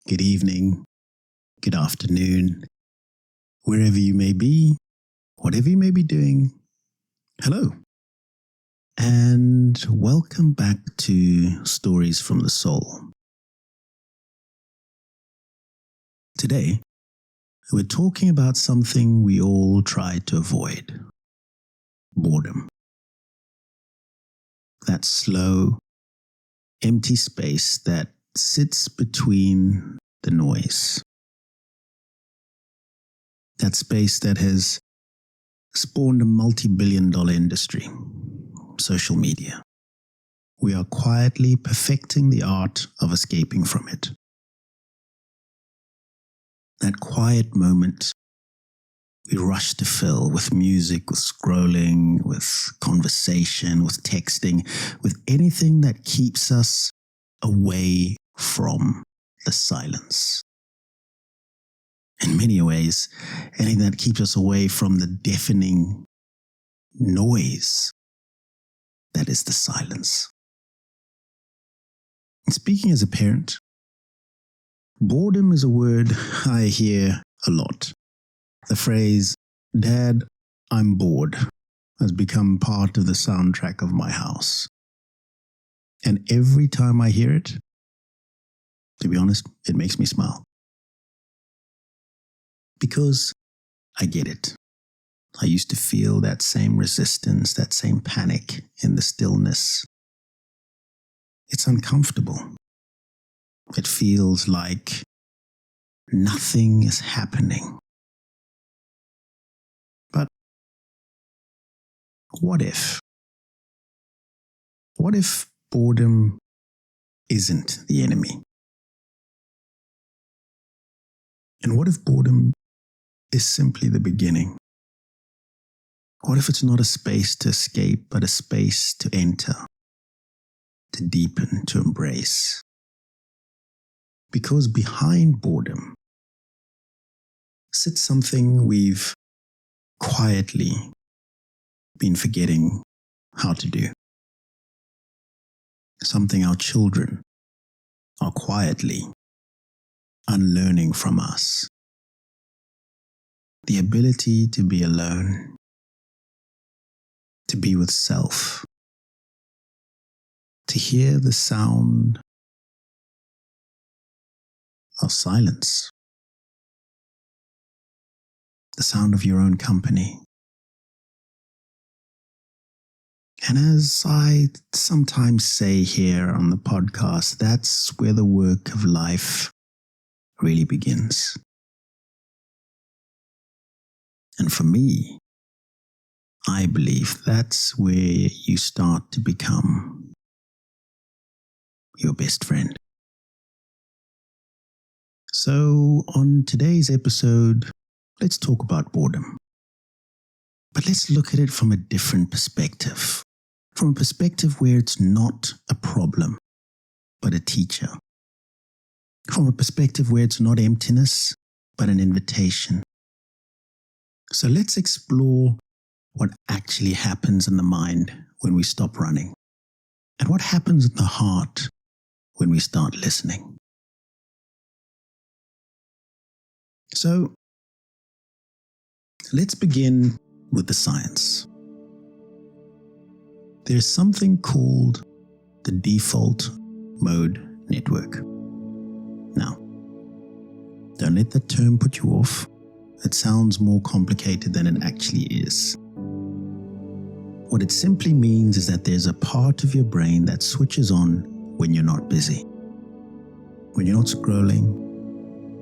good evening, good afternoon, wherever you may be, whatever you may be doing. Hello, and welcome back to Stories from the Soul. Today, we're talking about something we all try to avoid: boredom. That slow, empty space that sits between the noise. That space that has spawned a multi-billion-dollar industry, social media. We are quietly perfecting the art of escaping from it. That quiet moment we rush to fill with music, with scrolling, with conversation, with texting, with anything that keeps us away from the silence. In many ways, anything that keeps us away from the deafening noise that is the silence. And speaking as a parent, boredom is a word I hear a lot. The phrase, "Dad, I'm bored," has become part of the soundtrack of my house. And every time I hear it, to be honest, it makes me smile. Because I get it. I used to feel that same resistance, that same panic in the stillness. It's uncomfortable. It feels like nothing is happening. But what if? What if boredom isn't the enemy? And what if boredom is simply the beginning? What if it's not a space to escape, but a space to enter, to deepen, to embrace? Because behind boredom sits something we've quietly been forgetting how to do. Something our children are quietly unlearning from us. The ability to be alone, to be with self, to hear the sound of silence, the sound of your own company. And as I sometimes say here on the podcast, that's where the work of life really begins. And for me, I believe that's where you start to become your best friend. So on today's episode, let's talk about boredom. But let's look at it from a different perspective. From a perspective where it's not a problem, but a teacher. From a perspective where it's not emptiness, but an invitation. So let's explore what actually happens in the mind when we stop running, and what happens in the heart when we start listening. So let's begin with the science. There's something called the default mode network. Now, don't let that term put you off. It sounds more complicated than it actually is. What it simply means is that there's a part of your brain that switches on when you're not busy, when you're not scrolling,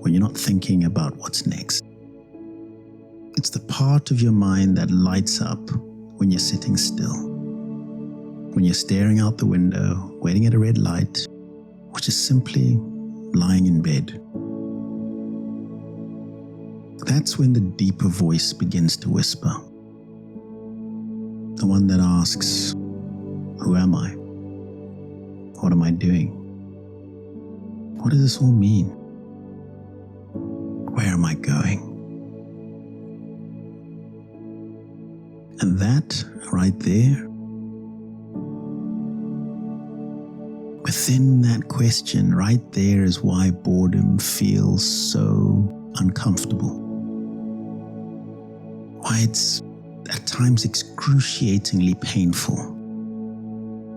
when you're not thinking about what's next. It's the part of your mind that lights up when you're sitting still, when you're staring out the window, waiting at a red light, or just simply lying in bed. That's when the deeper voice begins to whisper. The one that asks, who am I? What am I doing? What does this all mean? Where am I going? And that right there, with within that question, right there is why boredom feels so uncomfortable. Why it's at times excruciatingly painful.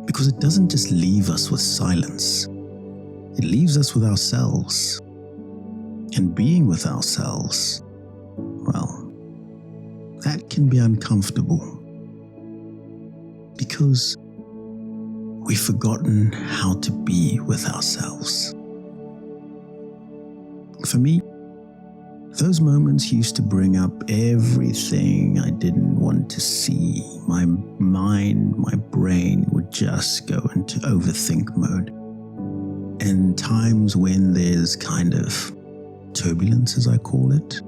Because it doesn't just leave us with silence. It leaves us with ourselves. And being with ourselves, well, that can be uncomfortable. Because we've forgotten how to be with ourselves. For me, those moments used to bring up everything I didn't want to see. My mind, my brain would just go into overthink mode. And times when there's kind of turbulence, as I call it,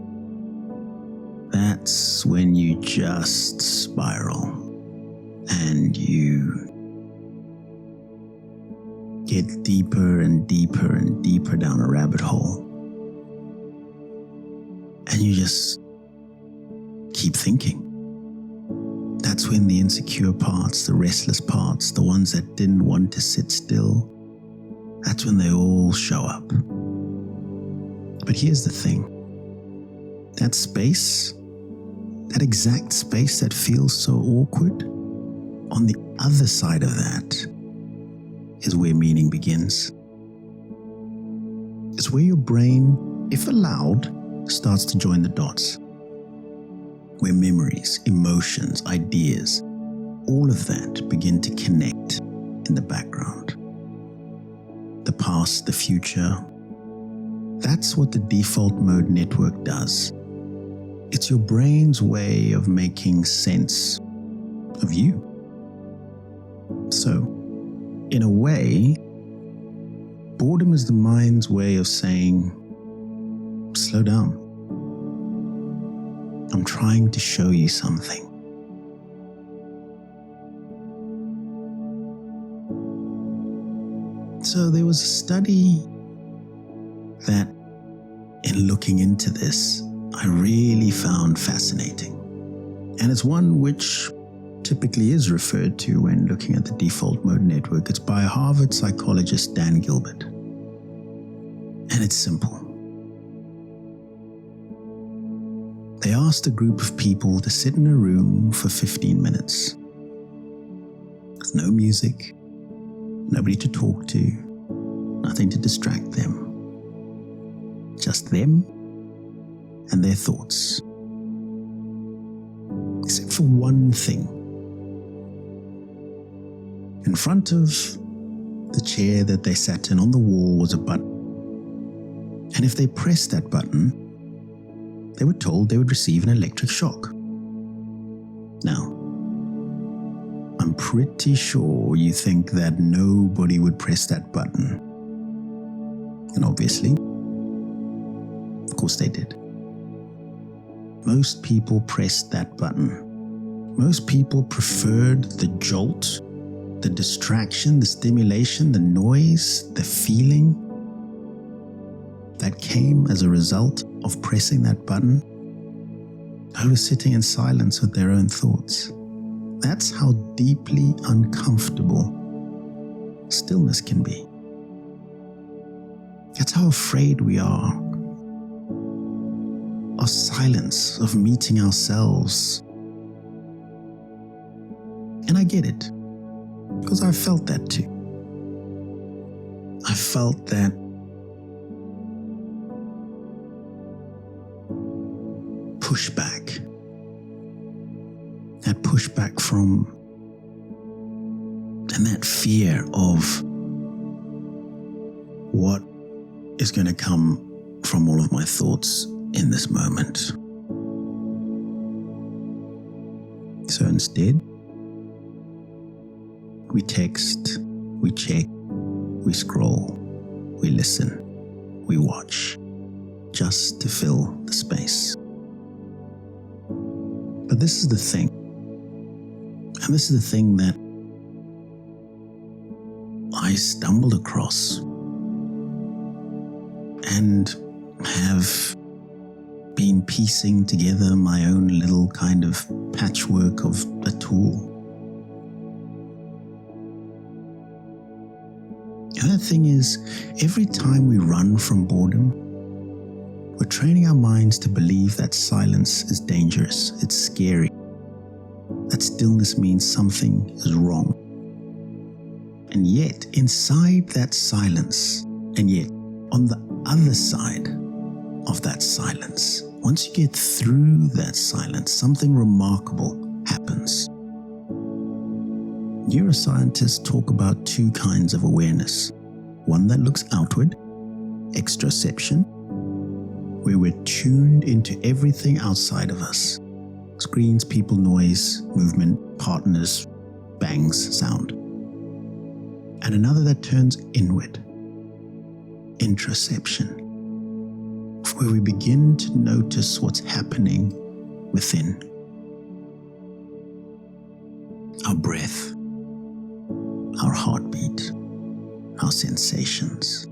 that's when you just spiral and you get deeper and deeper and deeper down a rabbit hole. And you just keep thinking. That's when the insecure parts, the restless parts, the ones that didn't want to sit still, that's when they all show up. But here's the thing. That space, that exact space that feels so awkward, on the other side of that is where meaning begins. It's where your brain, if allowed, starts to join the dots. Where memories, emotions, ideas, all of that begin to connect in the background. The past, the future. That's what the default mode network does. It's your brain's way of making sense of you. So, in a way, boredom is the mind's way of saying, slow down. I'm trying to show you something. So there was a study that, in looking into this, I really found fascinating. And it's one which typically is referred to when looking at the default mode network. It's by Harvard psychologist Dan Gilbert. And it's simple. They asked a group of people to sit in a room for 15 minutes. With no music, nobody to talk to, nothing to distract them. Just them and their thoughts. Except for one thing. In front of the chair that they sat in on the wall was a button. And if they pressed that button, they were told they would receive an electric shock. Now, I'm pretty sure you think that nobody would press that button. And obviously, of course they did. Most people pressed that button. Most people preferred the jolt, the distraction, the stimulation, the noise, the feeling that came as a result of pressing that button over sitting in silence with their own thoughts. That's how deeply uncomfortable stillness can be. That's how afraid we are of silence, of meeting ourselves. And I get it, because I felt that too. I felt that pushback. That pushback from, and that fear of what is going to come from all of my thoughts in this moment. So instead, we text, we check, we scroll, we listen, we watch, just to fill the space. But this is the thing, and this is the thing that I stumbled across and have been piecing together my own little kind of patchwork of a tool. And that thing is, every time we run from boredom, we're training our minds to believe that silence is dangerous, it's scary, that stillness means something is wrong. And yet, inside that silence, and yet on the other side of that silence, once you get through that silence, something remarkable happens. Neuroscientists talk about two kinds of awareness. One that looks outward, extroception, where we're tuned into everything outside of us. Screens, people, noise, movement, partners, bangs, sound. And another that turns inward, introception, where we begin to notice what's happening within. Our breath, our heartbeat, our sensations,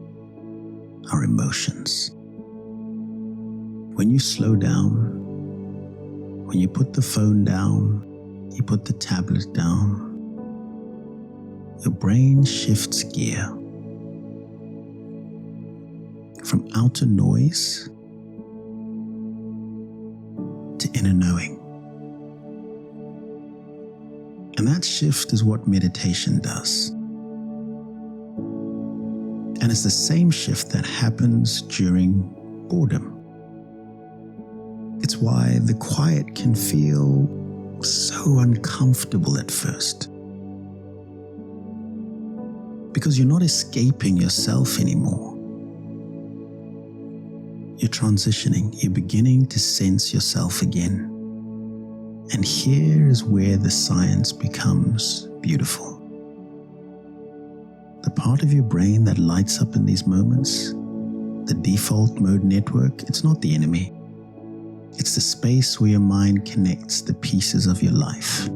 our emotions. When you slow down, when you put the phone down, you put the tablet down, your brain shifts gear from outer noise to inner knowing. And that shift is what meditation does. And it's the same shift that happens during boredom. It's why the quiet can feel so uncomfortable at first. Because you're not escaping yourself anymore. You're transitioning, you're beginning to sense yourself again. And here is where the science becomes beautiful. The part of your brain that lights up in these moments, the default mode network, it's not the enemy. It's the space where your mind connects the pieces of your life.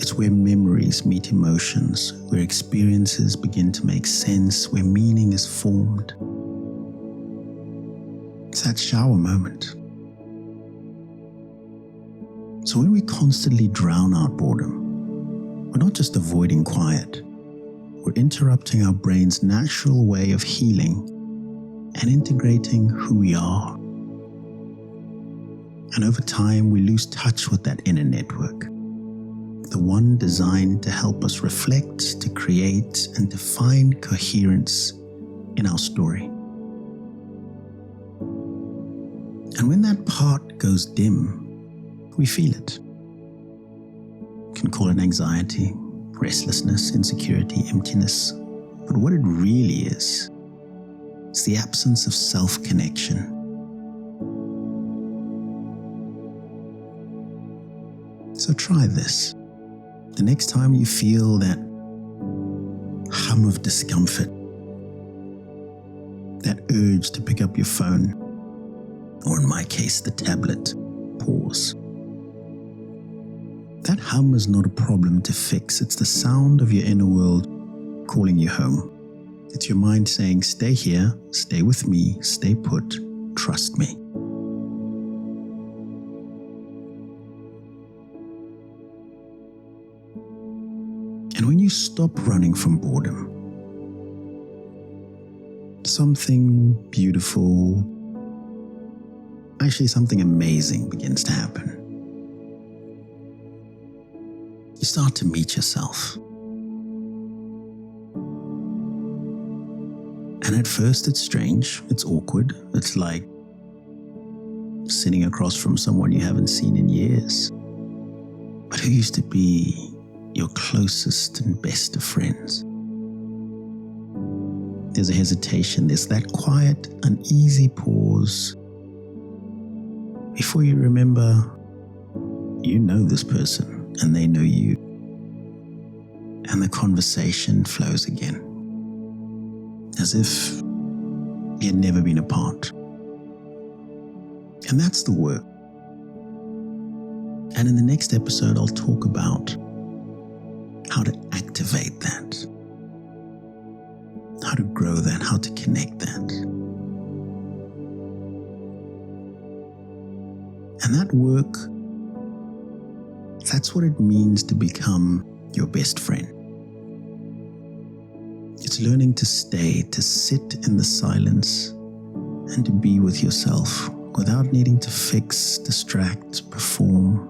It's where memories meet emotions, where experiences begin to make sense, where meaning is formed. It's that shower moment. So when we constantly drown out boredom, we're not just avoiding quiet, we're interrupting our brain's natural way of healing and integrating who we are. And over time, we lose touch with that inner network, the one designed to help us reflect, to create, and to find coherence in our story. And when that part goes dim, we feel it. You can call it anxiety, restlessness, insecurity, emptiness. But what it really is the absence of self-connection. So try this. The next time you feel that hum of discomfort, that urge to pick up your phone, or in my case, the tablet, pause. That hum is not a problem to fix. It's the sound of your inner world calling you home. It's your mind saying, stay here, stay with me, stay put, trust me. And when you stop running from boredom, something beautiful, actually something amazing begins to happen. You start to meet yourself. And at first it's strange, it's awkward, it's like sitting across from someone you haven't seen in years, but who used to be your closest and best of friends. There's a hesitation, there's that quiet, uneasy pause before you remember you know this person and they know you. And the conversation flows again, as if you had never been apart. And that's the work. And in the next episode, I'll talk about how to activate that, how to grow that, how to connect that. And that work, that's what it means to become your best friend. It's learning to stay, to sit in the silence, and to be with yourself without needing to fix, distract, perform.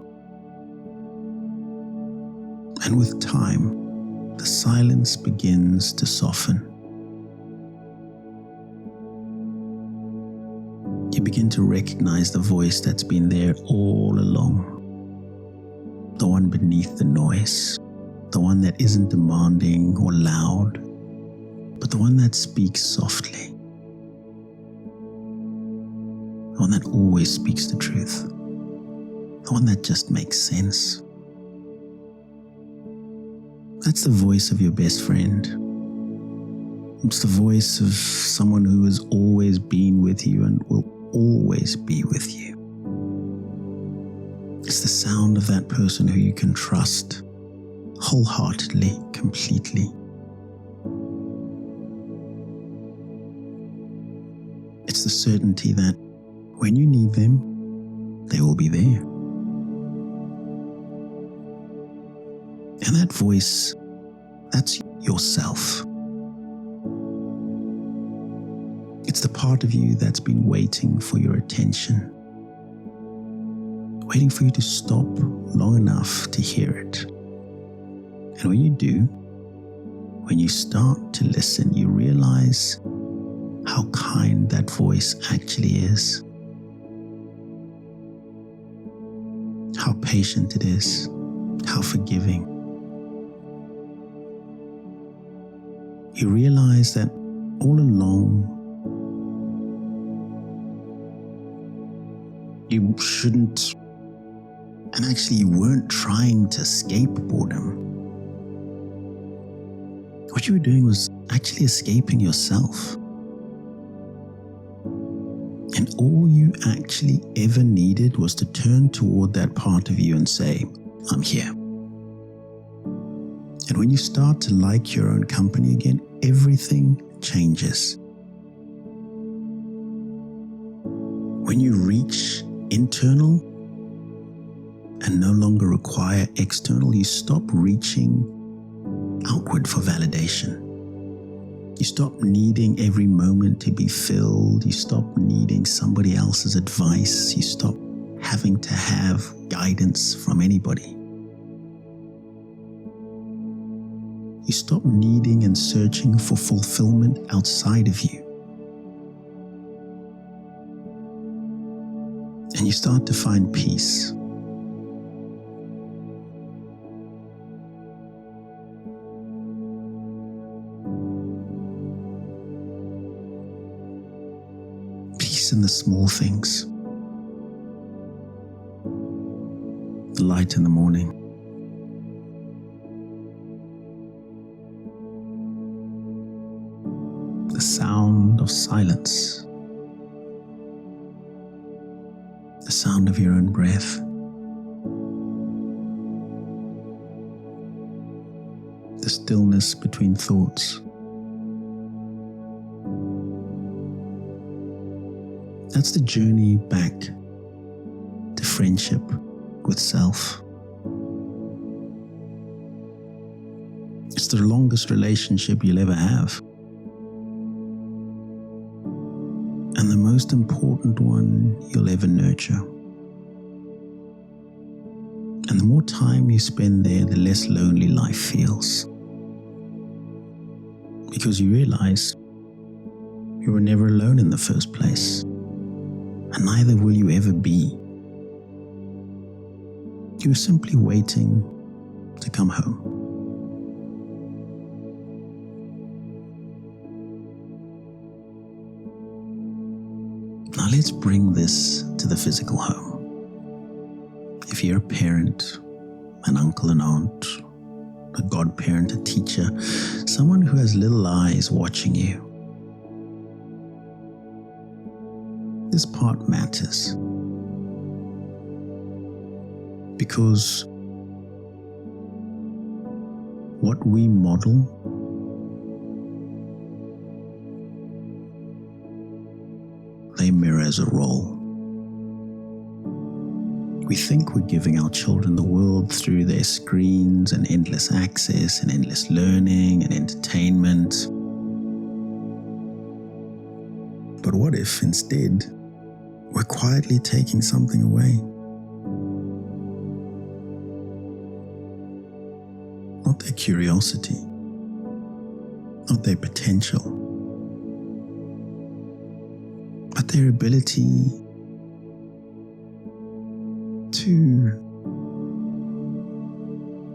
And with time, the silence begins to soften. You begin to recognize the voice that's been there all along, the one beneath the noise, the one that isn't demanding or loud, but the one that speaks softly, the one that always speaks the truth, the one that just makes sense. That's the voice of your best friend. It's the voice of someone who has always been with you and will always be with you. It's the sound of that person who you can trust wholeheartedly, completely. It's the certainty that when you need them, they will be there. And that voice, that's yourself. It's the part of you that's been waiting for your attention, waiting for you to stop long enough to hear it. And when you do, when you start to listen, you realize how kind that voice actually is, how patient it is, how forgiving. You realize that all along, you shouldn't, and actually you weren't trying to escape boredom. What you were doing was actually escaping yourself. And all you actually ever needed was to turn toward that part of you and say, I'm here. And when you start to like your own company again, everything changes. When you reach internal and no longer require external, you stop reaching outward for validation. You stop needing every moment to be filled. You stop needing somebody else's advice. You stop having to have guidance from anybody. You stop needing and searching for fulfillment outside of you. And you start to find peace. Peace in the small things. The light in the morning. The sound of silence. The sound of your own breath. The stillness between thoughts. That's the journey back to friendship with self. It's the longest relationship you'll ever have. And the most important one you'll ever nurture. And the more time you spend there, the less lonely life feels. Because you realize you were never alone in the first place. And neither will you ever be. You were simply waiting to come home. Now let's bring this to the physical home. If you're a parent, an uncle, an aunt, a godparent, a teacher, someone who has little eyes watching you, this part matters. Because what we model they mirror as a role. We think we're giving our children the world through their screens and endless access and endless learning and entertainment. But what if instead we're quietly taking something away? Not their curiosity, not their potential, but their ability to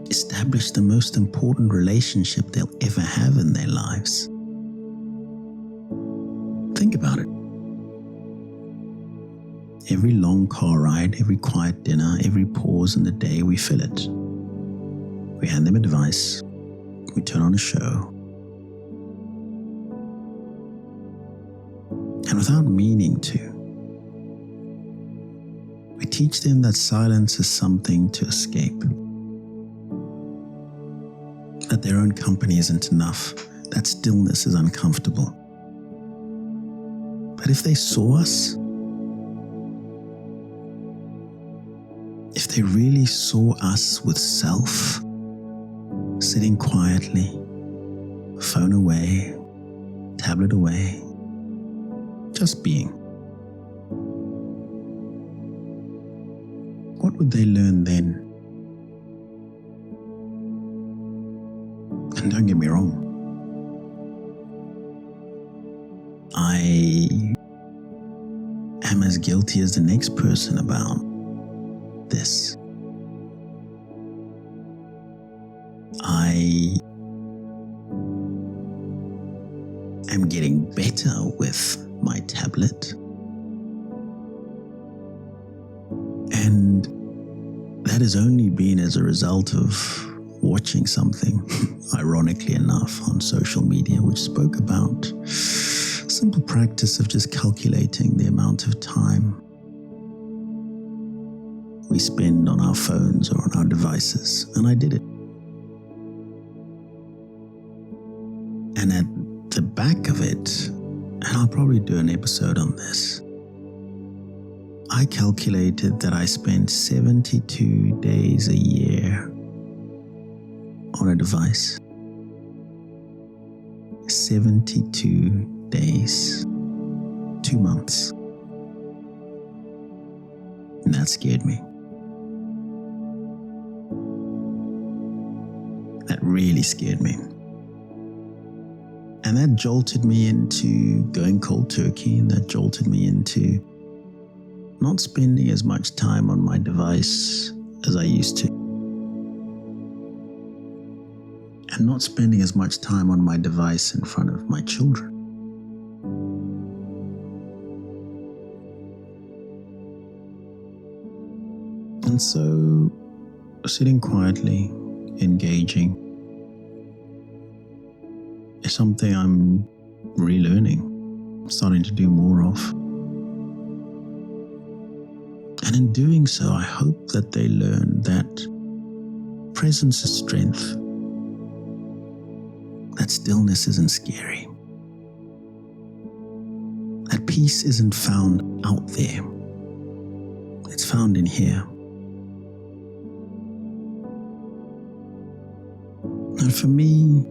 establish the most important relationship they'll ever have in their lives. Think about it. Every long car ride, every quiet dinner, every pause in the day, we fill it. We hand them a device, we turn on a show, and without meaning to, we teach them that silence is something to escape, that their own company isn't enough, that stillness is uncomfortable. But if they saw us, if they really saw us with self, sitting quietly, phone away, tablet away, just being, what would they learn then? And don't get me wrong, I am as guilty as the next person about this. I am getting better with my tablet, and that has only been as a result of watching something, ironically enough, on social media, which spoke about a simple practice of just calculating the amount of time we spend on our phones or on our devices, and I did it. And at the back of it, and I'll probably do an episode on this, I calculated that I spent 72 days a year on a device. 72 days, 2 months. And that scared me. That really scared me. And that jolted me into going cold turkey, and that jolted me into not spending as much time on my device as I used to. And not spending as much time on my device in front of my children. And so, sitting quietly, engaging, is something I'm relearning, starting to do more of. And in doing so, I hope that they learn that presence is strength, that stillness isn't scary, that peace isn't found out there, it's found in here. And for me,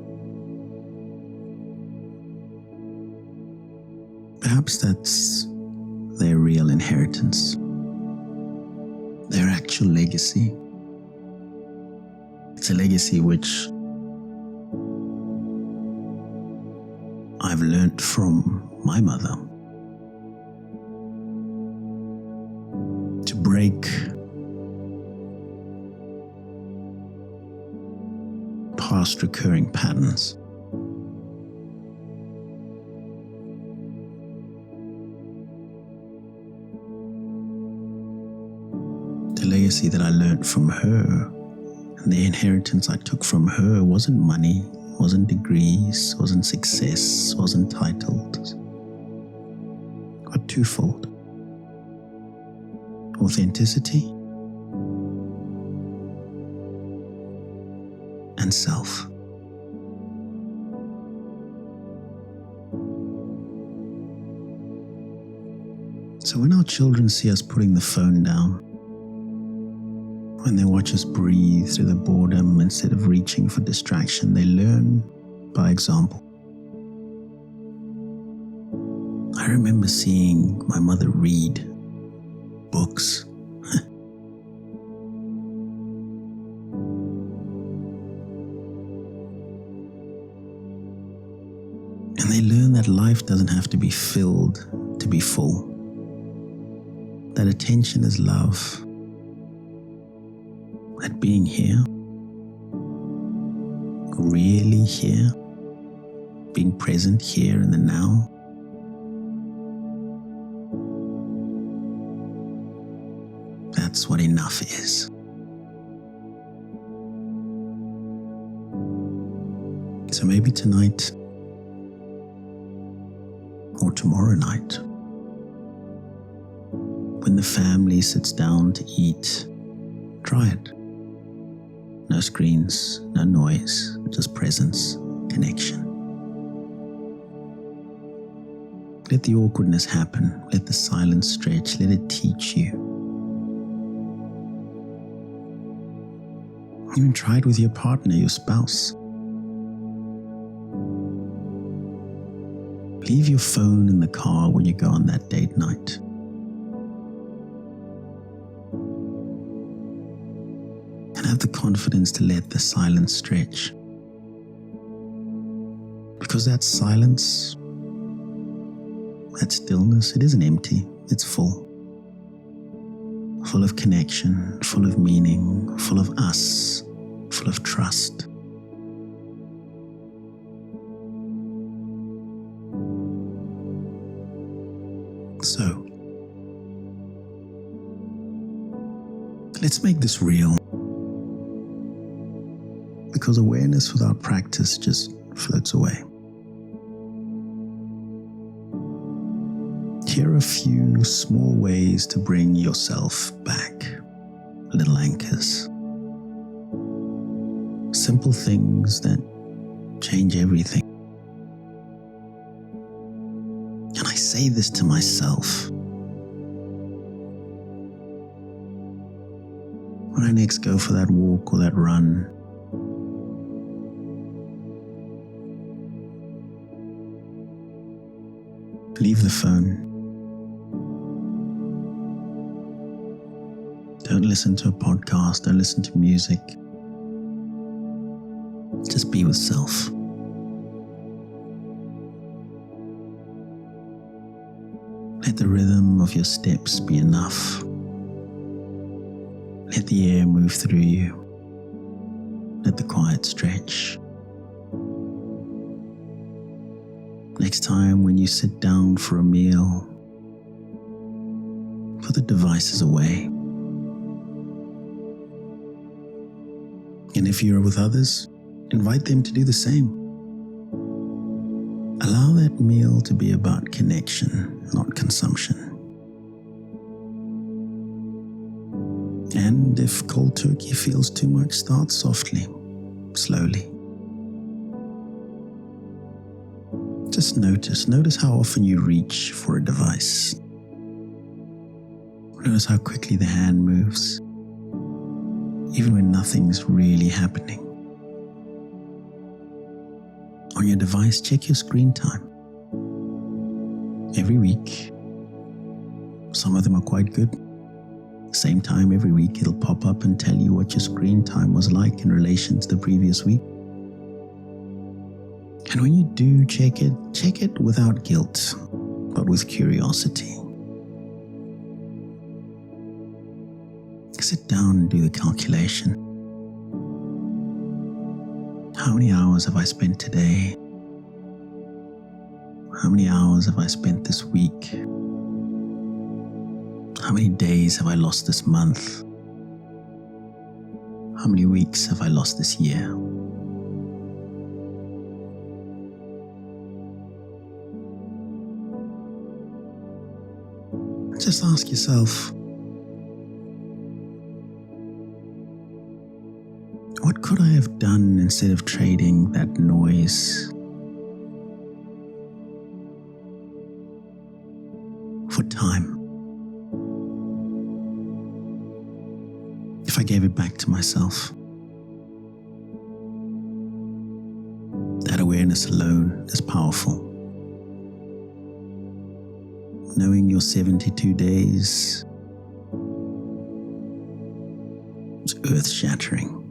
perhaps that's their real inheritance, their actual legacy. It's a legacy which I've learnt from my mother. To break past recurring patterns. The legacy that I learned from her and the inheritance I took from her wasn't money, wasn't degrees, wasn't success, wasn't titles, but twofold: authenticity and self. So when our children see us putting the phone down, when they watch us breathe through the boredom instead of reaching for distraction, they learn by example. I I remember seeing my mother read books. And they learn that life doesn't have to be filled to be full. That attention is love. That being here, really here, being present here in the now, that's what enough is. So maybe tonight or tomorrow night, when the family sits down to eat, try it. No screens, no noise, just presence, connection. Let the awkwardness happen. Let the silence stretch. Let it teach you. Even try it with your partner, your spouse. Leave your phone in the car when you go on that date night. And have the confidence to let the silence stretch. Because that silence, that stillness, it isn't empty, it's full. Full of connection, full of meaning, full of us, full of trust. So, let's make this real. Because awareness without practice just floats away. Here are a few small ways to bring yourself back. Little anchors. Simple things that change everything. And I say this to myself. When I next go for that walk or that run, leave the phone. Don't listen to a podcast, don't listen to music. Just be with self. Let the rhythm of your steps be enough. Let the air move through you. Let the quiet stretch. Next time when you sit down for a meal, put the devices away. And if you're with others, invite them to do the same. Allow that meal to be about connection, not consumption. And if cold turkey feels too much, start softly, slowly. Just notice how often you reach for a device. Notice how quickly the hand moves, even when nothing's really happening. On your device, check your screen time. Every week, some of them are quite good. Same time every week, it'll pop up and tell you what your screen time was like in relation to the previous week. And when you do check it without guilt, but with curiosity. Sit down and do the calculation. How many hours have I spent today? How many hours have I spent this week? How many days have I lost this month? How many weeks have I lost this year? Just ask yourself, what could I have done instead of trading that noise for time? If I gave it back to myself, that awareness alone is powerful. knowing your 72 days is earth-shattering.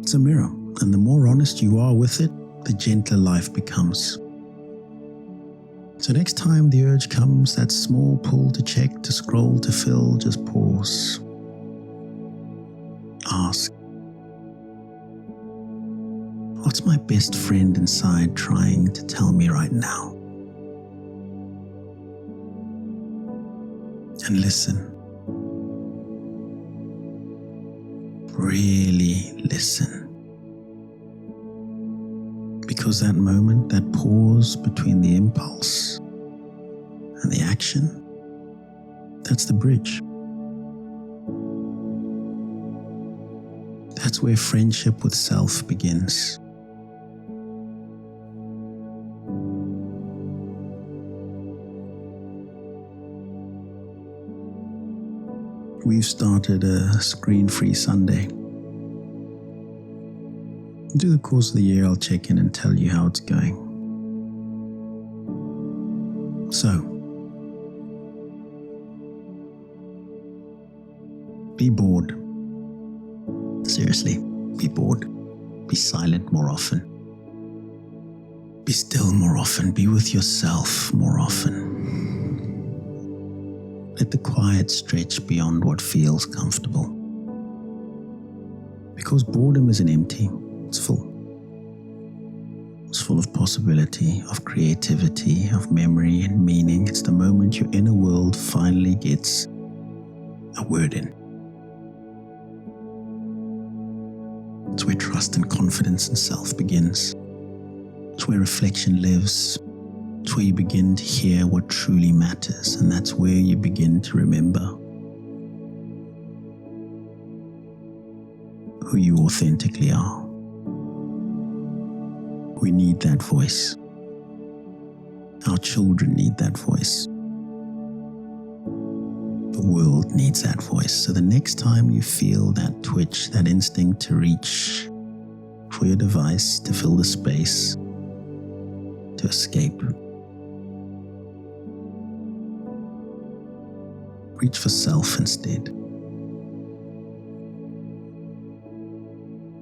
It's a mirror, and the more honest you are with it, the gentler life becomes. So next time the urge comes, that small pull to check, to scroll, to fill, just pause. Ask, what's my best friend inside trying to tell me right now? And listen. Really listen. Because that moment, that pause between the impulse and the action, that's the bridge. That's where friendship with self begins. We've started a screen-free Sunday. Through the course of the year, I'll check in and tell you how it's going. So, be bored. Seriously, be bored. Be silent more often. Be still more often. Be with yourself more often. Let the quiet stretch beyond what feels comfortable. Because boredom isn't empty. It's full. It's full of possibility, of creativity, of memory and meaning. It's the moment your inner world finally gets a word in. It's where trust and confidence in self begins. It's where reflection lives. It's where you begin to hear what truly matters, and that's where you begin to remember who you authentically are. We need that voice. Our children need that voice. The world needs that voice. So the next time you feel that twitch, that instinct to reach for your device, to fill the space, to escape, reach for self instead.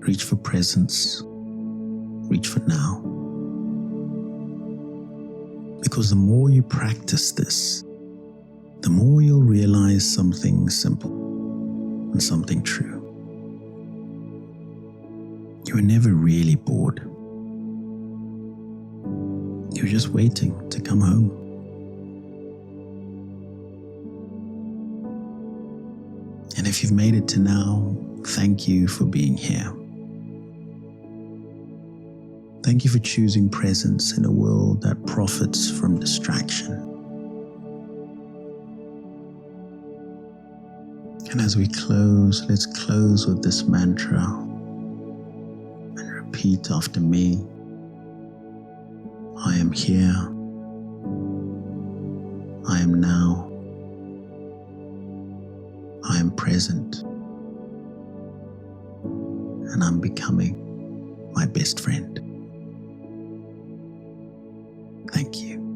Reach for presence. Reach for now. Because the more you practice this, the more you'll realize something simple and something true. You were never really bored. You were just waiting to come home. And if you've made it to now, thank you for being here. Thank you for choosing presence in a world that profits from distraction. And as we close, let's close with this mantra and repeat after me. I am here. I am now. I am present. And I'm becoming my best friend. Thank you.